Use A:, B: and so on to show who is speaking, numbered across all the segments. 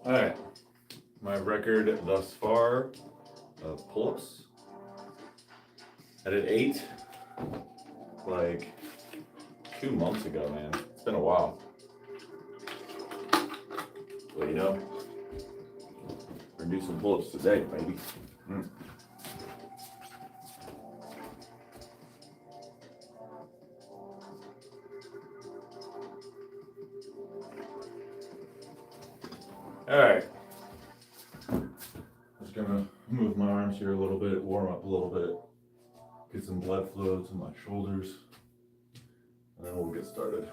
A: All right, my record thus far of pull-ups. I did 8 like 2 months ago, man. It's been a while. Well, you know, we're gonna do some pull-ups today, baby. All right. Just gonna move my arms here a little bit, warm up a little bit, get some blood flow to my shoulders, and then we'll get started.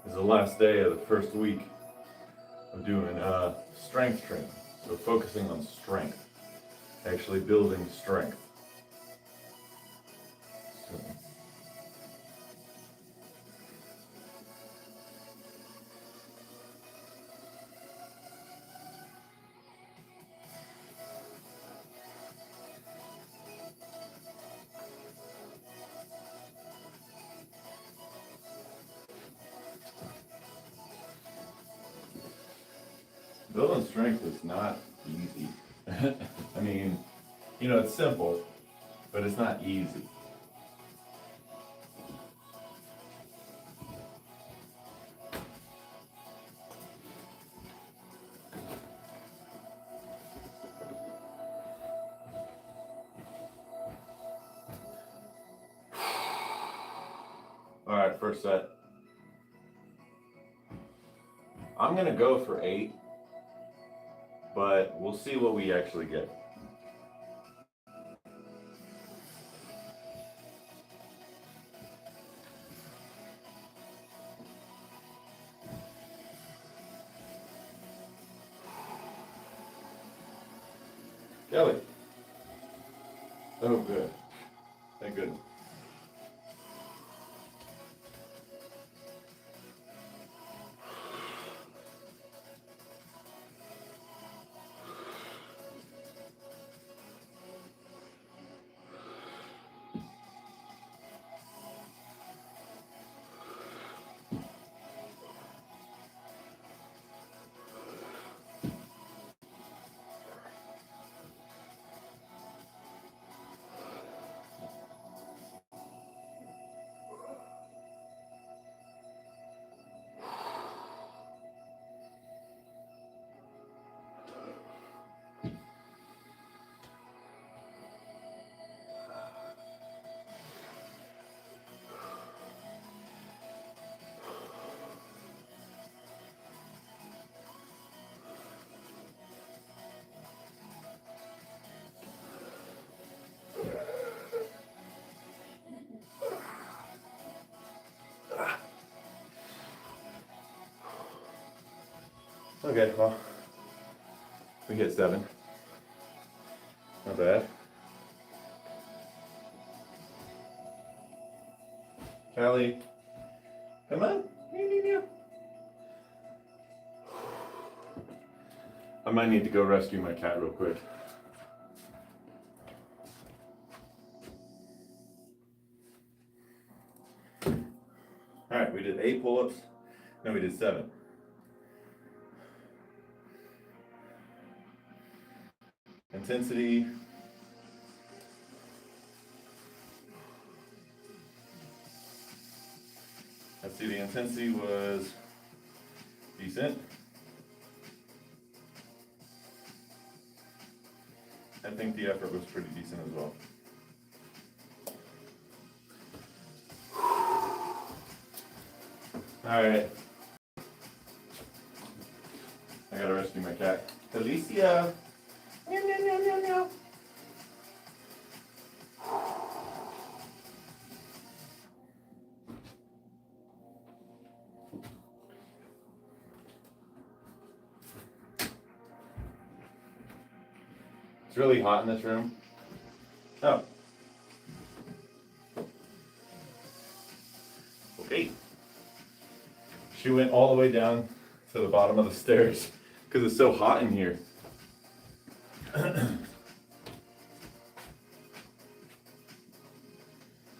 A: This is the last day of the first week of doing strength training. So focusing on strength, actually building strength. So, building strength is not easy. I mean, you know, it's simple, but it's not easy. All right, first set. I'm gonna go for 8, but we'll see what we actually get. Kelly. Oh, good. Thank goodness. Okay, well, we hit 7. Not bad. Callie, come on. I might need to go rescue my cat real quick. All right, we did 8 pull-ups. No, we did 7. Intensity. Let's see, the intensity was decent. I think the effort was pretty decent as well. All right. I gotta rescue my cat. Alicia. Meow, meow, meow, meow, meow. It's really hot in this room. Oh. Okay. She went all the way down to the bottom of the stairs because it's so hot in here.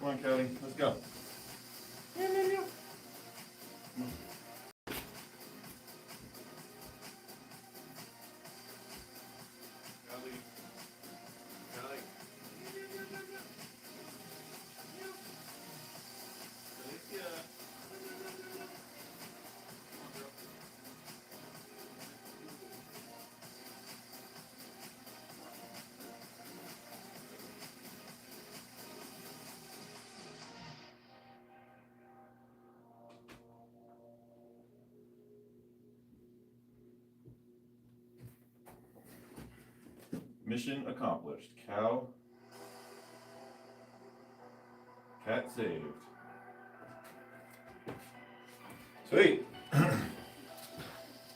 A: Come on, Cody. Let's go. Meow, meow, meow. Mission accomplished. Cow. Cat saved. Sweet.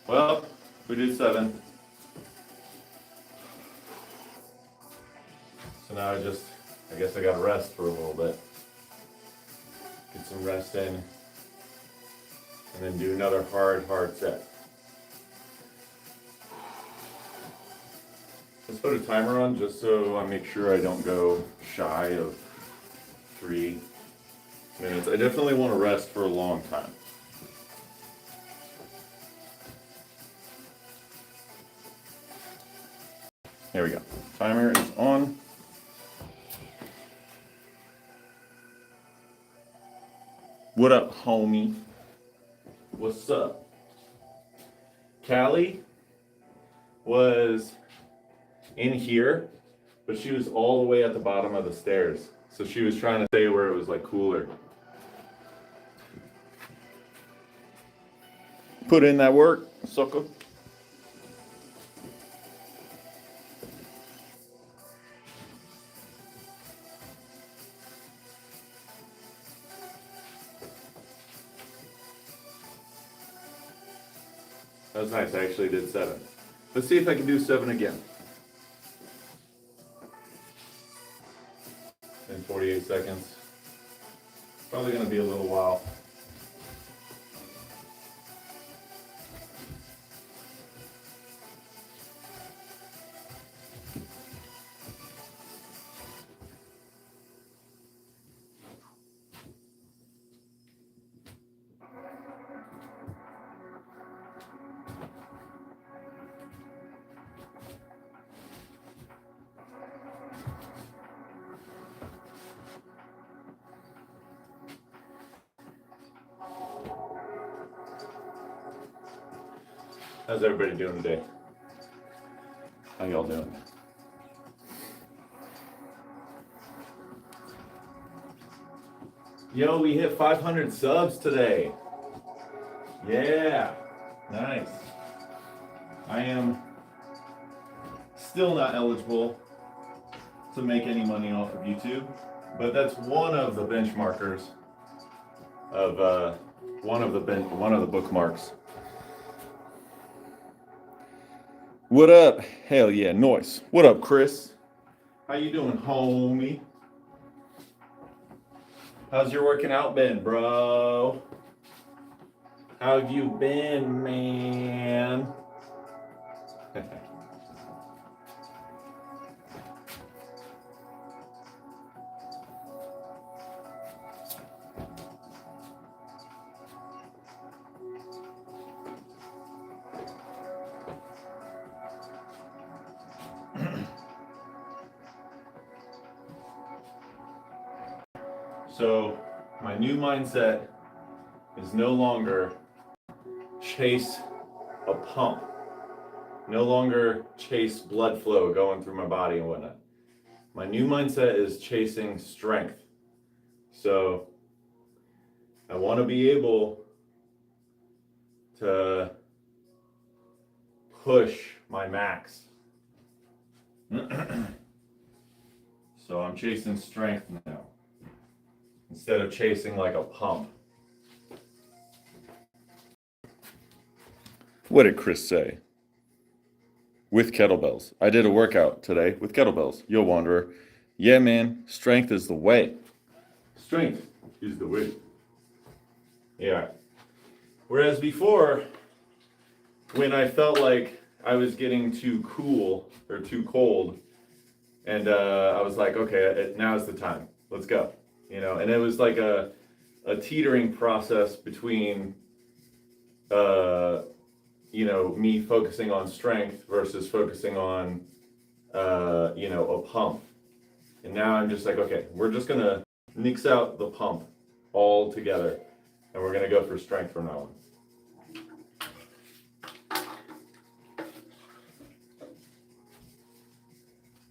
A: Well, we did 7. So now I guess I gotta rest for a little bit. Get some rest in. And then do another hard set. Let's put a timer on just so I make sure I don't go shy of 3 minutes. I definitely want to rest for a long time. There we go. Timer is on. What up, homie? What's up? Callie was in here, but she was all the way at the bottom of the stairs. So she was trying to stay where it was like cooler. Put in that work, sucker. That was nice. I actually did 7. Let's see if I can do 7 again. In 48 seconds. Probably going to be a little while. How's everybody doing today? How y'all doing? Yo, we hit 500 subs today. Yeah, nice. I am still not eligible to make any money off of YouTube, but that's one of the benchmarkers of one of the bookmarks. What up? Hell yeah, noise. What up, Chris? How you doing, homie? How's your working out been, bro? How have you been, man? So my new mindset is no longer chase a pump, no longer chase blood flow going through my body and whatnot. My new mindset is chasing strength. So I want to be able to push my max. So I'm chasing strength now, instead of chasing like a pump. What did Chris say? With kettlebells. I did a workout today with kettlebells. Yo, Wanderer. Yeah, man, strength is the way. Strength is the way. Yeah. Whereas before, when I felt like I was getting too cool or too cold, and I was like, okay, now's the time. Let's go. you know, and it was like a teetering process between, you know, me focusing on strength versus focusing on, you know, a pump. And now I'm just like, okay, we're just gonna nix out the pump all together, and we're gonna go for strength from now on.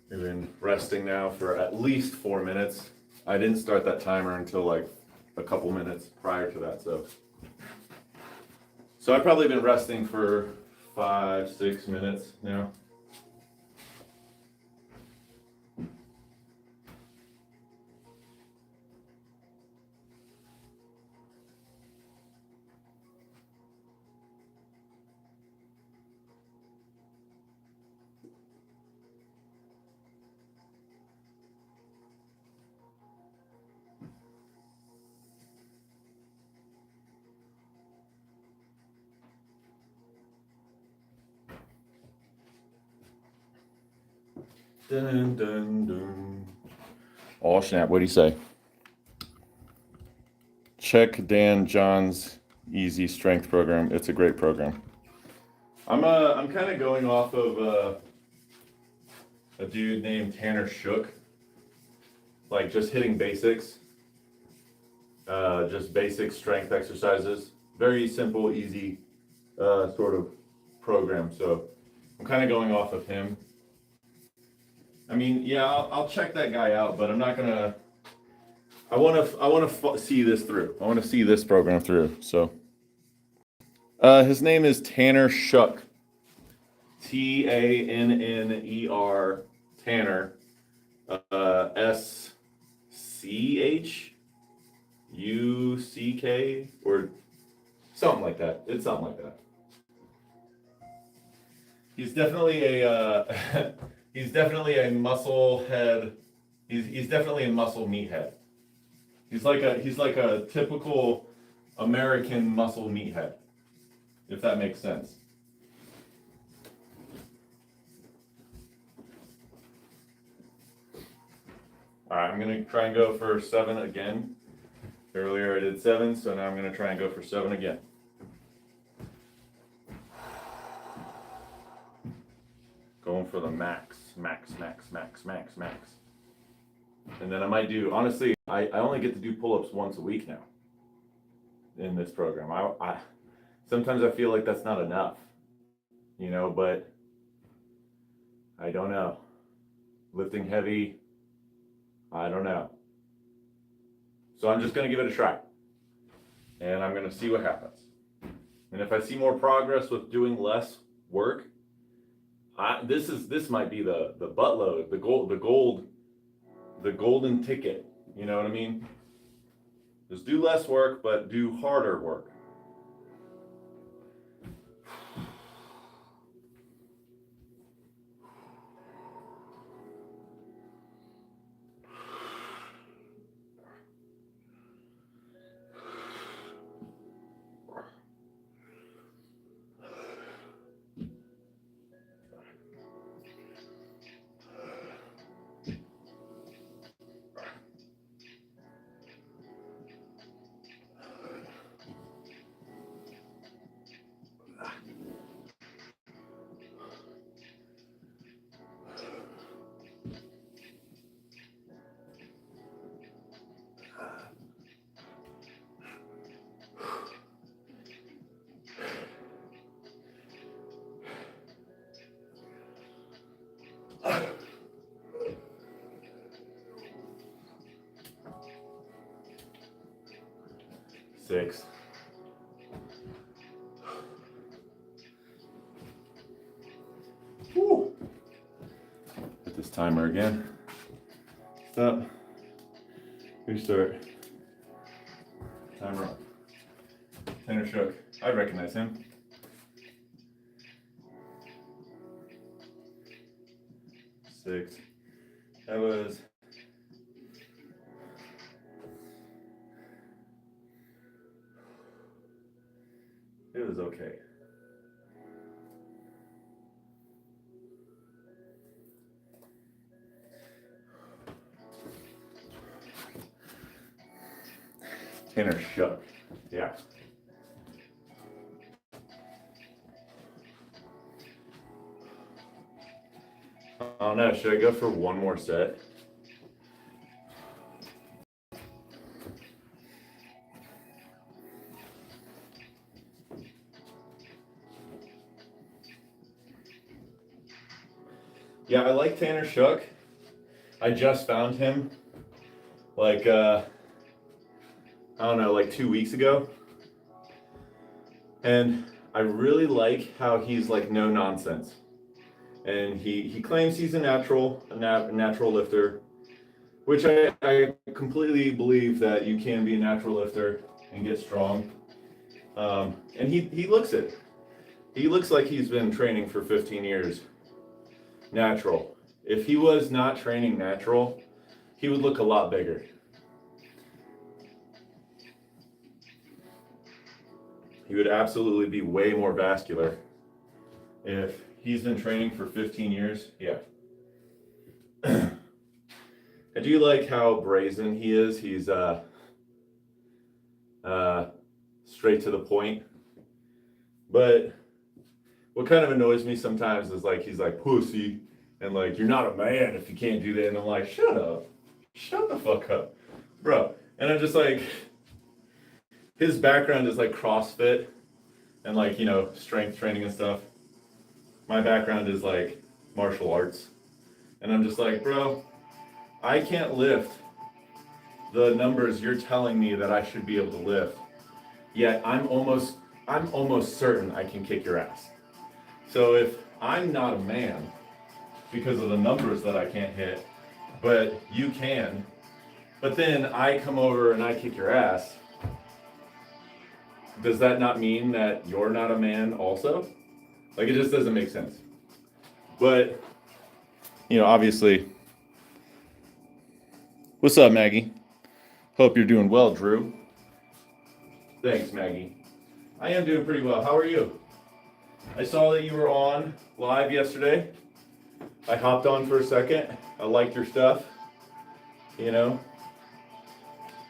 A: We've been resting now for at least 4 minutes. I didn't start that timer until like a couple minutes prior to that, so I've probably been resting for 5-6 minutes now. Dun, dun, dun. Oh snap, what do you say? Check Dan John's Easy Strength program. It's a great program. I'm kind of going off of a dude named Tanner Shook. Like just hitting basics. Just basic strength exercises. Very simple, easy sort of program. So I'm kind of going off of him. I mean, yeah, I'll check that guy out, but I'm not gonna. I want to see this through. I want to see this program through. So, his name is Tanner Shook. Tanner. Tanner. SCHUCK or something like that. It's something like that. He's definitely a. He's definitely a muscle head. He's definitely a muscle meathead. He's like a typical American muscle meathead, if that makes sense. All right, I'm gonna try and go for 7 again. Earlier I did 7, so now I'm gonna try and go for 7 again. Going for the max. And then I might do, honestly, I only get to do pull-ups once a week now in this program. I sometimes I feel like that's not enough, you know, but I don't know. Lifting heavy, I don't know. So I'm just gonna give it a try. And I'm gonna see what happens. And if I see more progress with doing less work, this might be the buttload, the golden ticket. You know what I mean? Just do less work, but do harder work. Six. Woo. Hit this timer again. Stop. Restart. Timer on. Tanner Shook. I recognize him. 6. That was. It was okay. Tanner Shook. Yeah. I don't know. Should I go for one more set? Yeah, I like Tanner Shook. I just found him like I don't know, like 2 weeks ago. And I really like how he's like no nonsense. And he claims he's a natural lifter, which I completely believe that you can be a natural lifter and get strong. And he looks it. He looks like he's been training for 15 years. Natural. If he was not training natural, he would look a lot bigger. He would absolutely be way more vascular. If he's been training for 15 years, yeah. I do like how brazen he is. He's straight to the point. But what kind of annoys me sometimes is like he's like pussy and like you're not a man if you can't do that. And I'm like, shut up. Shut the fuck up. Bro. And I'm just like, his background is like CrossFit and like, you know, strength training and stuff. My background is like martial arts. And I'm just like, bro, I can't lift the numbers you're telling me that I should be able to lift. Yet I'm almost certain I can kick your ass. So if I'm not a man because of the numbers that I can't hit, but you can, but then I come over and I kick your ass, does that not mean that you're not a man also? Like, it just doesn't make sense. But, you know, obviously, what's up, Maggie? Hope you're doing well, Drew. Thanks, Maggie. I am doing pretty well. How are you? I saw that you were on live yesterday. I hopped on for a second. I liked your stuff. You know,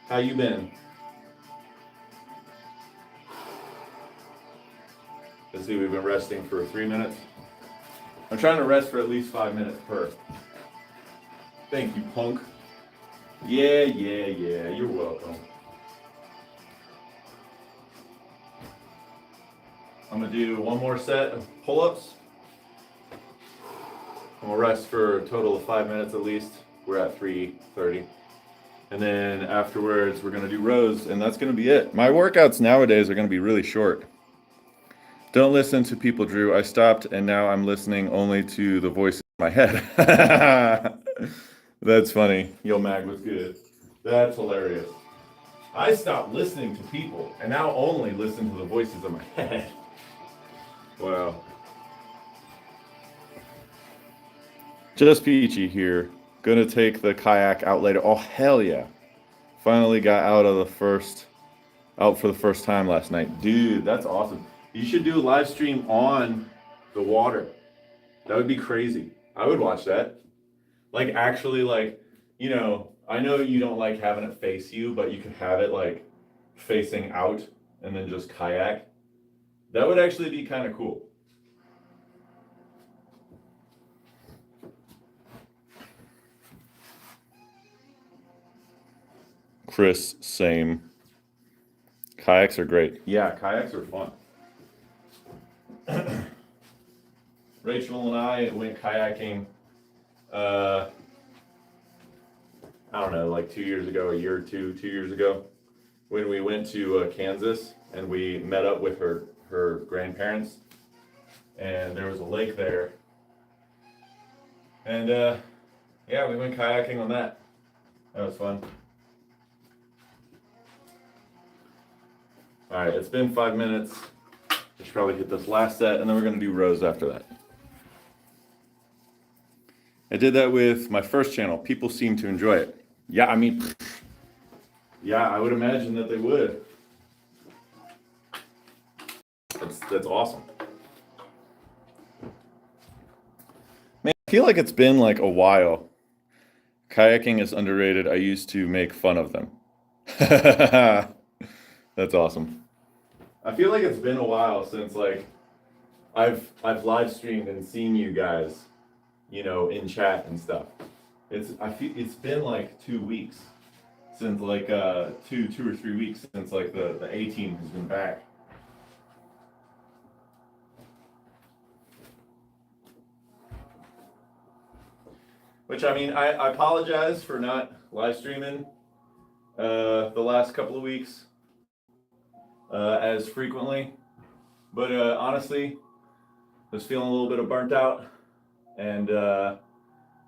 A: how you been? Let's see, we've been resting for 3 minutes. I'm trying to rest for at least 5 minutes per. Thank you, punk. Yeah, you're welcome. I'm gonna do one more set of pull-ups. I'm gonna rest for a total of 5 minutes at least. We're at 3:30. And then afterwards, we're gonna do rows, and that's gonna be it. My workouts nowadays are gonna be really short. Don't listen to people, Drew. I stopped, and now I'm listening only to the voice in my head. That's funny. Yo, Mag was good. That's hilarious. I stopped listening to people, and now only listen to the voices in my head. Wow. Just peachy here. Gonna take the kayak out later. Oh, hell yeah. Finally got out for the first time last night. Dude, that's awesome. You should do a live stream on the water. That would be crazy. I would watch that. Like, actually, like, you know, I know you don't like having it face you, but you could have it like facing out and then just kayak. That would actually be kind of cool. Chris, same. Kayaks are great. Yeah, kayaks are fun. Rachel and I went kayaking, I don't know, like 2 years ago, a year or 2 years ago, when we went to Kansas and we met up with her grandparents, and there was a lake there. And yeah, we went kayaking on that. That was fun. All right, it's been 5 minutes. I should probably hit this last set, and then we're gonna do rows after that. I did that with my first channel. People seem to enjoy it. Yeah, I mean, yeah, I would imagine that they would. That's awesome. Man, I feel like it's been like a while. Kayaking is underrated. I used to make fun of them. That's awesome. I feel like it's been a while since like I've live streamed and seen you guys, you know, in chat and stuff. It's been like 2 weeks since like 2 or 3 weeks since like the A team has been back. Which I mean, I apologize for not live streaming the last couple of weeks as frequently, but honestly, I was feeling a little bit of burnt out, and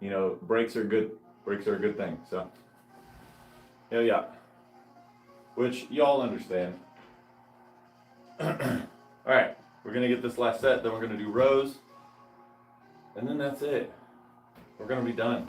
A: you know, breaks are good. Breaks are a good thing. So yeah, which y'all understand. All right, we're gonna get this last set, then we're gonna do rows, and then that's it. We're gonna be done.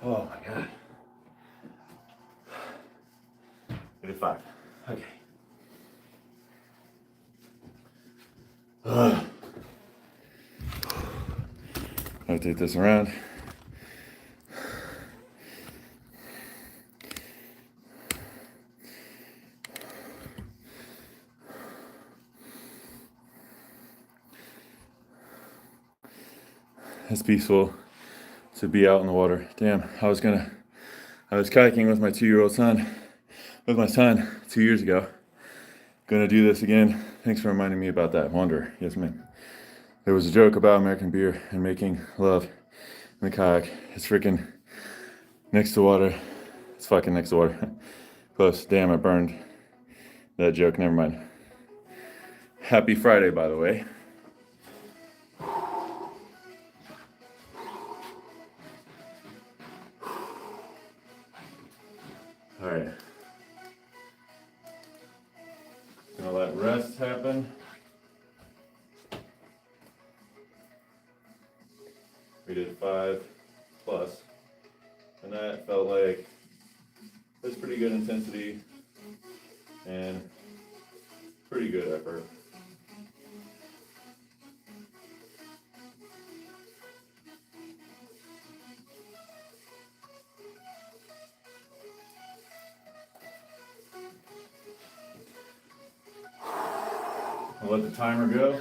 A: Oh my God. 85. Okay. Rotate this around. It's peaceful to be out in the water. Damn, I was kayaking with my 2-year-old son, with my son 2 years ago. Gonna do this again. Thanks for reminding me about that. Wonder, yes ma'am. There was a joke about American beer and making love in the kayak. It's freaking next to water. It's fucking next to water. Close. Damn, I burned that joke. Never mind. Happy Friday, by the way. All right. Gonna let rest happen. We did 5 plus, and that felt like it was pretty good intensity and pretty good effort. I'll let the timer go.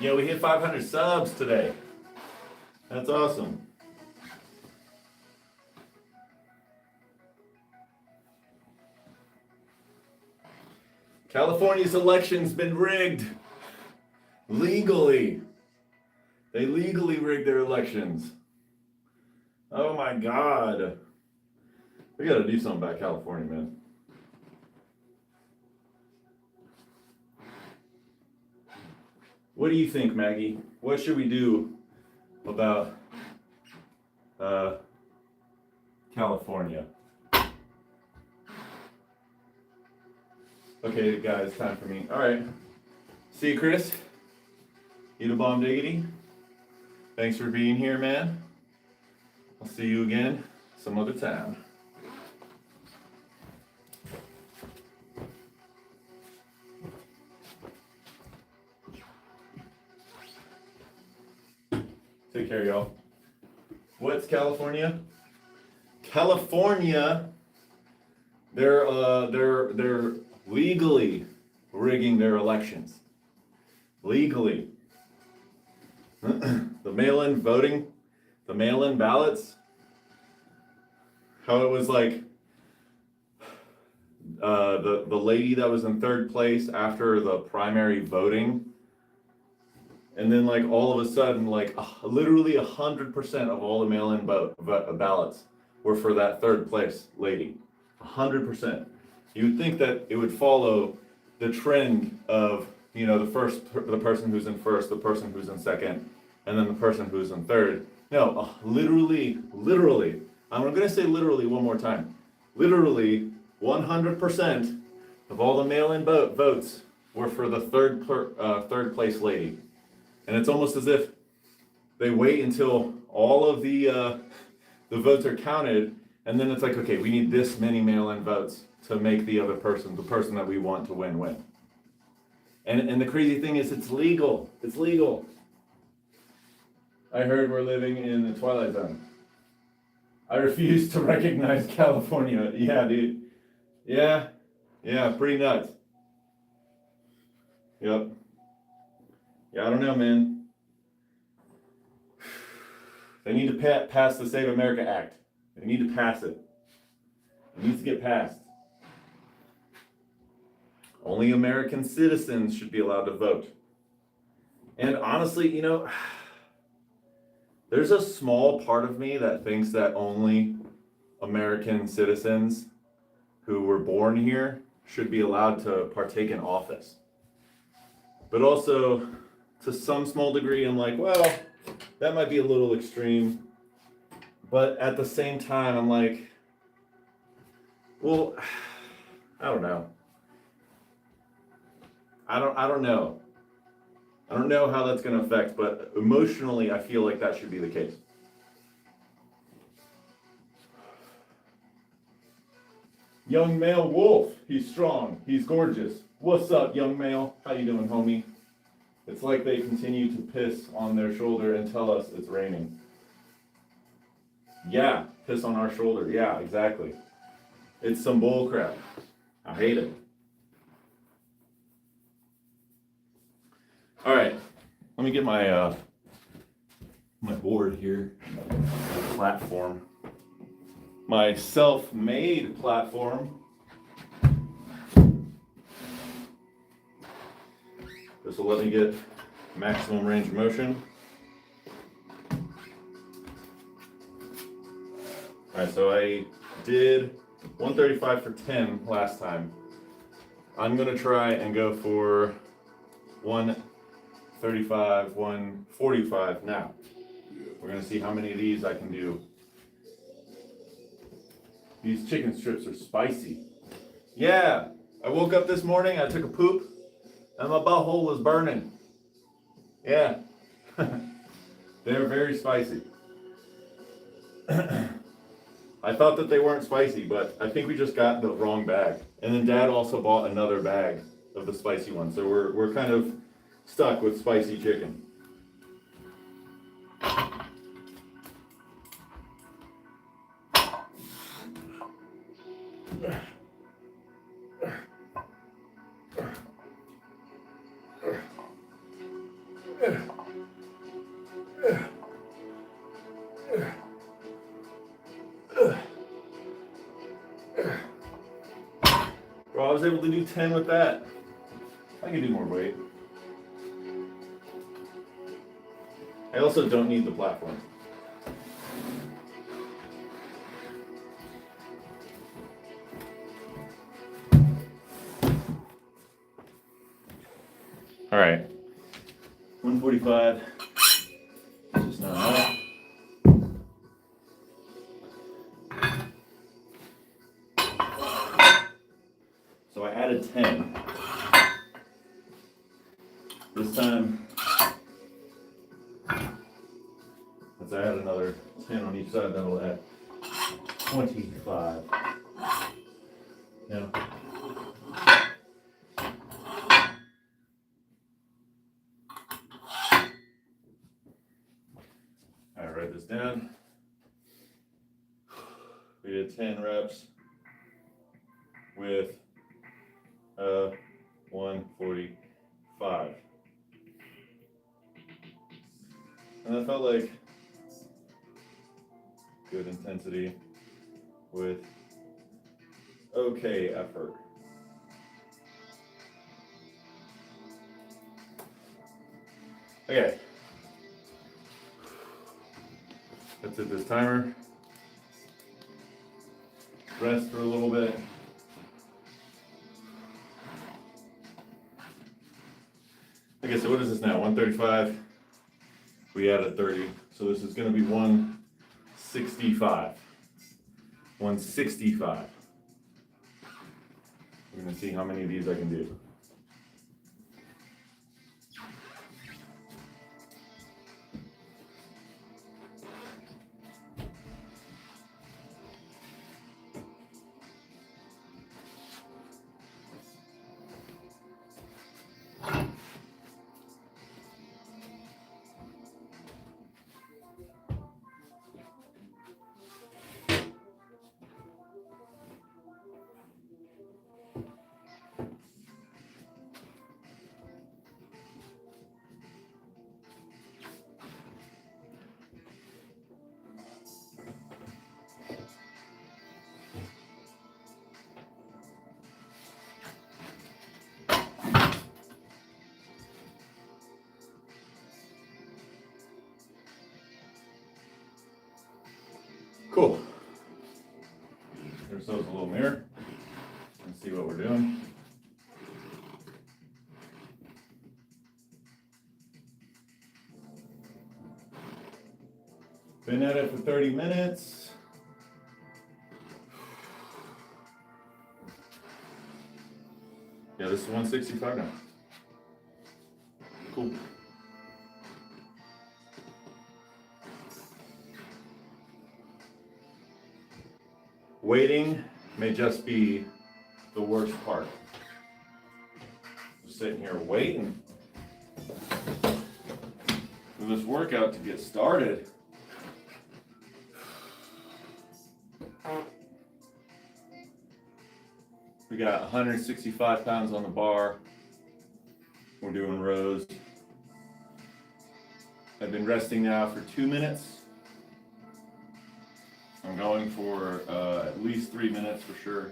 A: Yeah, we hit 500 subs today. That's awesome. California's election's been rigged. Legally. They legally rigged their elections. Oh my God. We gotta do something about California, man. What do you think, Maggie? What should we do about California? Okay, guys, time for me. All right. See you, Chris. Eat a bomb diggity. Thanks for being here, man. I'll see you again some other time. care, y'all. What's California? California, they're legally rigging their elections. Legally. The mail-in voting, the mail-in ballots, how it was like the lady that was in third place after the primary voting, and then like all of a sudden, like literally 100% of all the mail-in ballots were for that third place lady. 100%. You would think that it would follow the trend of, you know, the person who's in first, the person who's in second, and then the person who's in third. No, literally, I'm gonna say literally one more time. Literally, 100% of all the mail-in votes were for the third place lady. And it's almost as if they wait until all of the votes are counted, and then it's like, okay, we need this many mail-in votes to make the other person, the person that we want to win. And the crazy thing is, it's legal. It's legal. I heard we're living in the Twilight Zone. I refuse to recognize California. Yeah, dude. Yeah, pretty nuts. Yep. Yeah, I don't know, man. They need to pass the Save America Act. They need to pass it. It needs to get passed. Only American citizens should be allowed to vote. And honestly, you know, there's a small part of me that thinks that only American citizens who were born here should be allowed to partake in office. But also, to some small degree, I'm like, well, that might be a little extreme. But at the same time, I'm like, well, I don't know. I don't know. I don't know how that's going to affect, but emotionally, I feel like that should be the case. Young male wolf. He's strong. He's gorgeous. What's up, young male? How you doing, homie? It's like they continue to piss on their shoulder and tell us it's raining. Yeah, piss on our shoulder. Yeah, exactly. It's some bull crap. I hate it. All right, let me get my my board here, my platform, my self-made platform. This will let me get maximum range of motion. All right, so I did 135 for 10 last time. I'm gonna try and go for 135, 145 now. We're gonna see how many of these I can do. These chicken strips are spicy. Yeah, I woke up this morning, I took a poop, and my butthole was burning. Yeah, they're very spicy. I thought that they weren't spicy, but I think we just got the wrong bag. And then Dad also bought another bag of the spicy one, so we're kind of stuck with spicy chicken. Bro, I was able to do 10 with that. I can do more weight. I also don't need the platform. All right, 145. It's just not enough. So I added 10. This time, let's add another 10 on each side, that'll add 25. Yeah. 10 reps with 145. And that felt like good intensity with okay effort. Okay. Let's hit this timer. Rest for a little bit. Okay, so what is this now? 135. We added 30. So this is going to be 165. 165. We're going to see how many of these I can do. Cool. Give ourselves a little mirror and see what we're doing. Been at it for 30 minutes. Yeah, this is 165 now. Cool. Waiting may just be the worst part. Just sitting here waiting for this workout to get started. We got 165 pounds on the bar. We're doing rows. I've been resting now for 2 minutes. I'm going for at least 3 minutes for sure.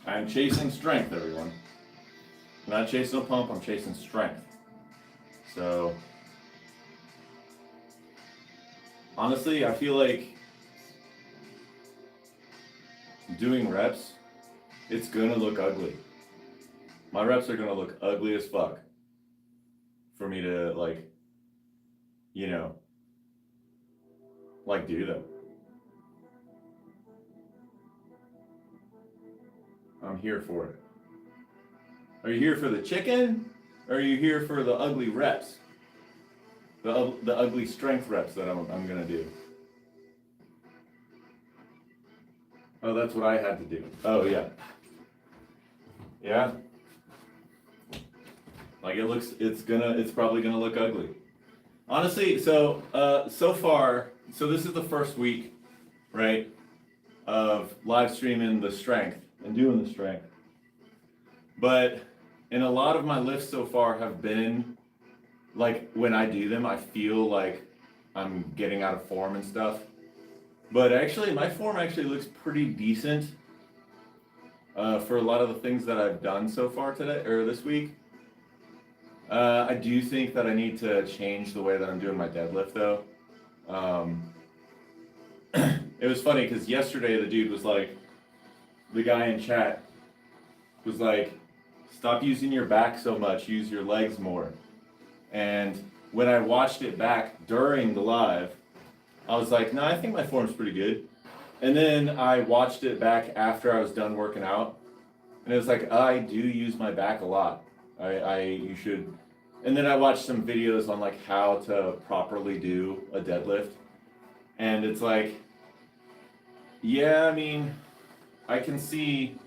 A: I'm chasing strength, everyone. I'm not chasing a pump, I'm chasing strength. So, honestly, I feel like doing reps, it's gonna look ugly. My reps are gonna look ugly as fuck for me to do them. I'm here for it. Are you here for the chicken? Or are you here for the ugly reps? The ugly strength reps that I'm gonna do. Oh, that's what I had to do. Oh yeah. Yeah. Like it's probably gonna look ugly. Honestly, so far, this is the first week, right, of live streaming the strength and doing the strength. But in a lot of my lifts so far have been, like, when I do them, I feel like I'm getting out of form and stuff. But actually, my form actually looks pretty decent for a lot of the things that I've done so far today, or this week. I do think that I need to change the way that I'm doing my deadlift, though. It was funny because yesterday the dude was like, the guy in chat was like, stop using your back so much, use your legs more. And when I watched it back during the live, I was like, no, I think my form's pretty good. And then I watched it back after I was done working out, and it was like, I do use my back a lot. You should. And then I watched some videos on like how to properly do a deadlift, and it's like, yeah, I mean, I can see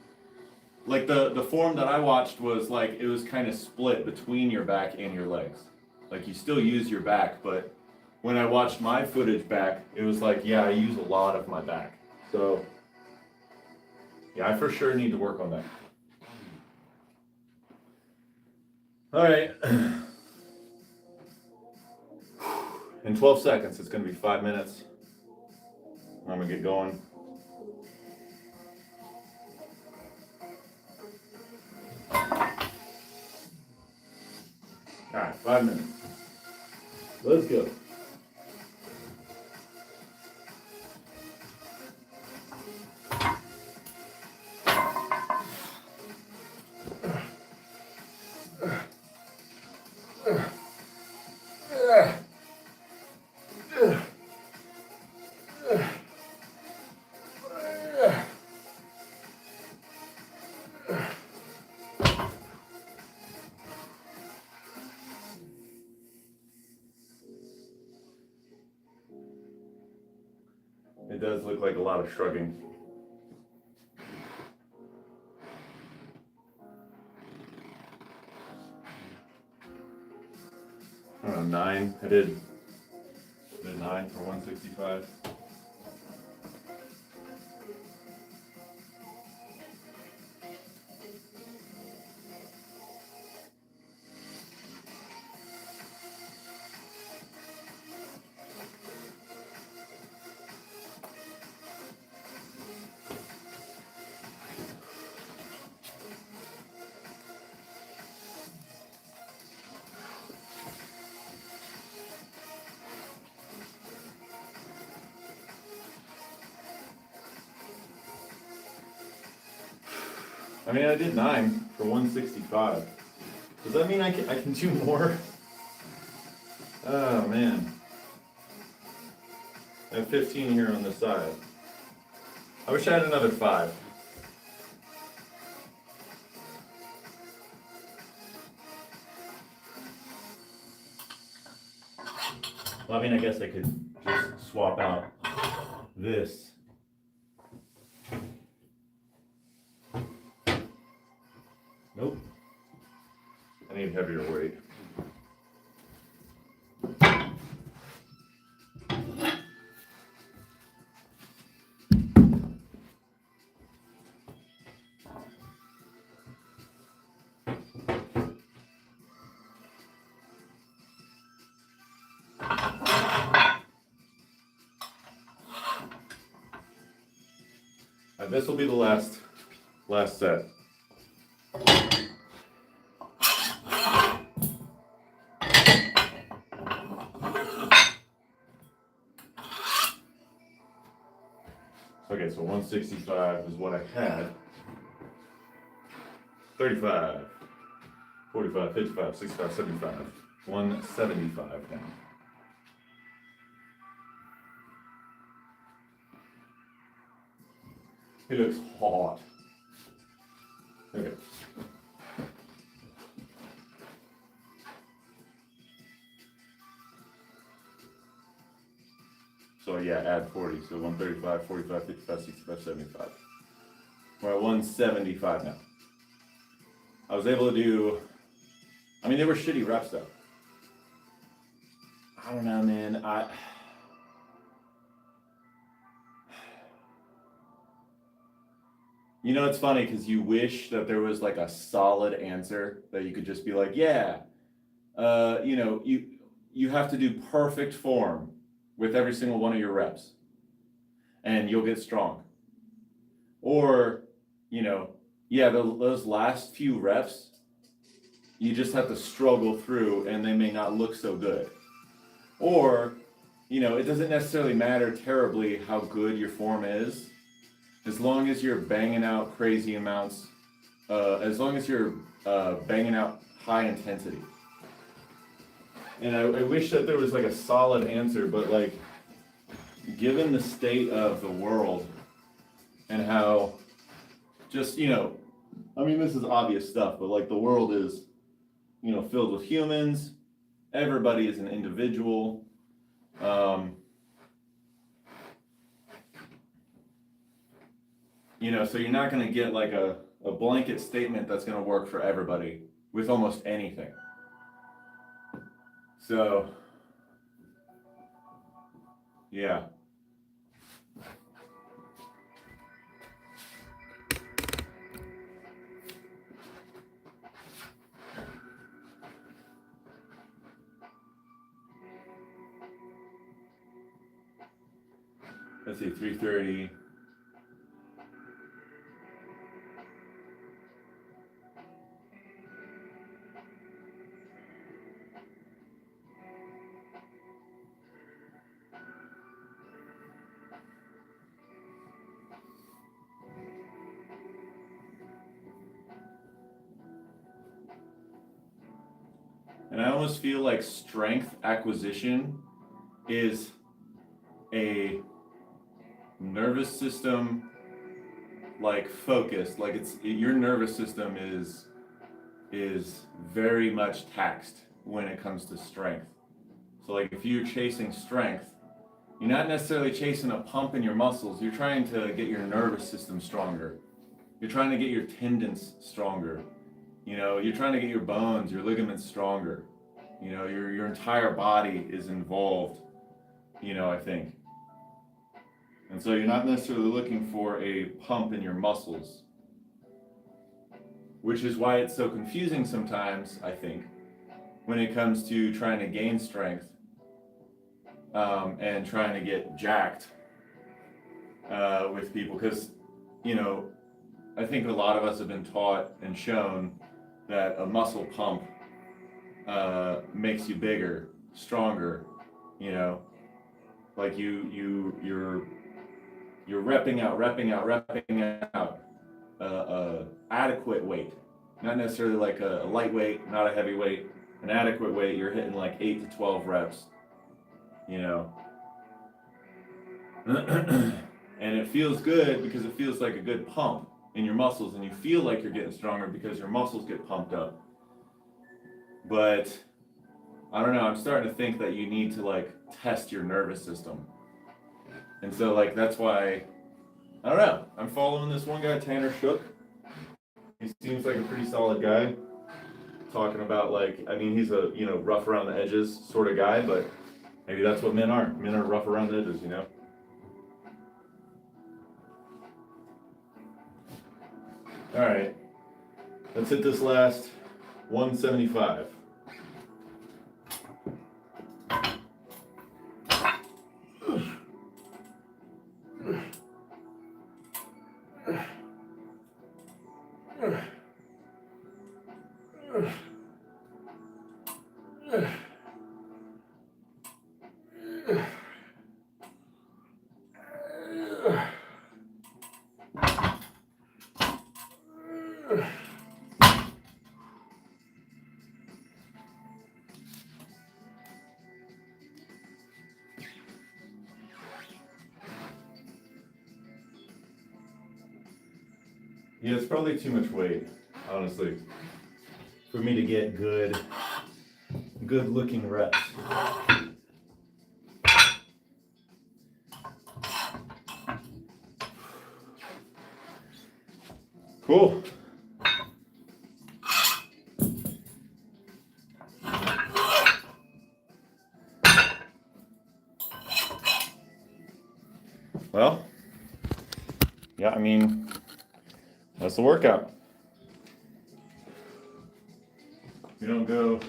A: like the form that I watched was like, it was kind of split between your back and your legs. Like you still use your back, but when I watched my footage back, it was like, yeah, I use a lot of my back. So yeah, I for sure need to work on that. All right. In 12 seconds, it's gonna be 5 minutes. I'm gonna get going. All right, 5 minutes. Let's go. It does look like a lot of shrugging. I don't know, 9. I did 9 for 165. I mean, I did 9 for 165. Does that mean I can do more? Oh man. I have 15 here on the side. I wish I had another 5. Well, I mean, I guess I could just swap out this. Nope. I need heavier weight. This will be the last set. Okay, so 165 is what I had. 35, 45, 55, 65, 75. 175 now. He looks hot. Okay. So yeah, add 40. So 135, 45, 55, 65, 75. We're at 175 now. I was able to do, I mean, they were shitty reps though. I don't know, man. You know, it's funny because you wish that there was like a solid answer that you could just be like, yeah, you know, you have to do perfect form with every single one of your reps and you'll get strong. Or, you know, yeah, those last few reps, you just have to struggle through and they may not look so good. Or, you know, it doesn't necessarily matter terribly how good your form is, as long as you're banging out crazy amounts, as long as you're banging out high intensity. And I wish that there was like a solid answer, but like, given the state of the world and how just, you know, I mean, this is obvious stuff, but like the world is, you know, filled with humans. Everybody is an individual. You know, so you're not going to get like a blanket statement that's going to work for everybody with almost anything. So, yeah. Let's see, 330. And I almost feel like strength acquisition is a nervous system like focused, like your nervous system is very much taxed when it comes to strength. So like if you're chasing strength, you're not necessarily chasing a pump in your muscles, you're trying to get your nervous system stronger. You're trying to get your tendons stronger. You know, you're trying to get your bones, your ligaments stronger. You know, your entire body is involved, you know, I think. And so you're not necessarily looking for a pump in your muscles, which is why it's so confusing sometimes, I think, when it comes to trying to gain strength and trying to get jacked with people. Because, you know, I think a lot of us have been taught and shown that a muscle pump makes you bigger, stronger, you know, like you're repping out adequate weight, not necessarily like a lightweight, not a heavyweight, an adequate weight. You're hitting like 8 to 12 reps, you know, and it feels good because it feels like a good pump in your muscles, and you feel like you're getting stronger because your muscles get pumped up. But I don't know, I'm starting to think that you need to like test your nervous system. And so like that's why, I don't know, I'm following this one guy, Tanner Shook. He seems like a pretty solid guy. Talking about like, I mean, he's a, you know, rough around the edges sort of guy, but maybe that's what men are. Men are rough around the edges, you know? All right, let's hit this last 175. Yeah, it's probably too much weight, honestly, for me to get good looking reps. Cool. Well, yeah, I mean, that's the workout. You don't go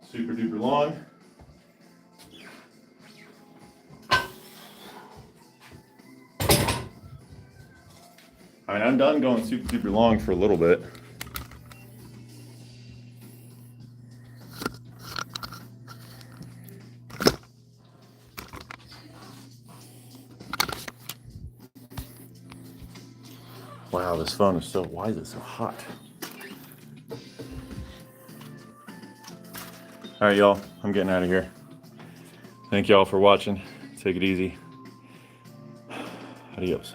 A: super duper long. I mean, I'm done going super duper long for a little bit. Wow, this phone is so, why is it so hot? All right, y'all, I'm getting out of here. Thank y'all for watching. Take it easy. Adios.